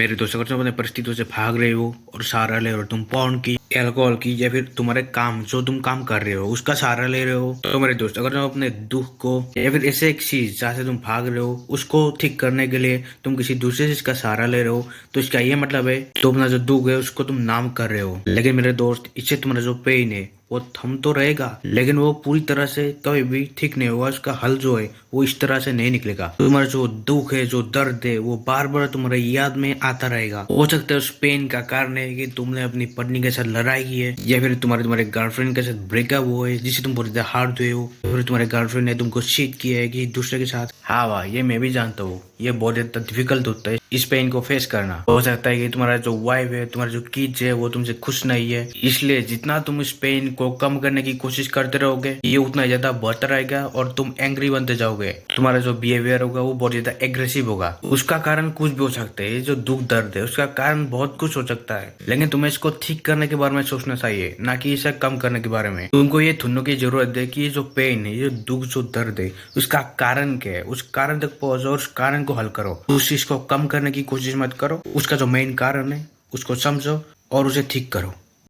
मेरे दोस्त, अगर तुम अपने परिस्थितियों से भाग रहे हो और सहारा ले रहे हो, तुम पॉर्न की, अल्कोहल की, या फिर तुम्हारे काम जो तुम काम कर रहे हो उसका सहारा ले रहे हो, तो मेरे दोस्त, अगर तुम अपने दुख को या फिर ऐसे एक चीज जहाँ से तुम भाग रहे हो उसको ठीक करने के लिए तुम किसी दूसरे चीज का सहारा ले रहे हो, तो इसका ये मतलब है तुम अपना जो दुख है उसको तुम नाम कर रहे हो। लेकिन मेरे दोस्त, इससे तुम्हारा जो पेन है वो थम तो रहेगा, लेकिन वो पूरी तरह से कभी भी ठीक नहीं होगा। उसका हल जो है वो इस तरह से नहीं निकलेगा। तुम्हारा जो दुख है, जो दर्द है, वो बार बार तुम्हारे याद में आता रहेगा। हो सकता है उस पेन का कारण है कि तुमने अपनी पत्नी के साथ लड़ाई की है, या फिर तुम्हारे गर्लफ्रेंड के साथ ब्रेकअप हुआ है जिससे तुम पूरी तरह हार्ड हुए हो, या फिर तुम्हारे गर्लफ्रेंड ने तुमको चीट किया है कि दूसरे के साथ। हाँ वाह, ये मैं भी जानता हूँ, ये बहुत ज्यादा डिफिकल्ट होता है इस पेन को फेस करना। हो सकता है कि तुम्हारा जो वाइफ है, तुम्हारा जो किड्स है, वो तुमसे खुश नहीं है, इसलिए जितना तुम इस पेन को कम करने की कोशिश करते रहोगे ये उतना ज्यादा बढ़ता रहेगा और तुम एंग्री बनते जाओगे। तुम्हारा जो बिहेवियर होगा वो बहुत ज्यादा एग्रेसिव होगा। उसका कारण कुछ भी हो सकता है, जो दुख दर्द है उसका कारण बहुत कुछ हो सकता है, लेकिन तुम्हें इसको ठीक करने के बारे में सोचना चाहिए, ना कि इसे कम करने के बारे में। तुमको ये ढूंढने की जरूरत है कि ये जो पेन है, ये दुख, जो दर्द है, उसका कारण क्या है। उस कारण तक पहुंचो और उस कारण को हल करो। उस चीज को कम करने की कोशिश मत करो, उसका जो मेन कारण है उसको समझो और उसे ठीक करो।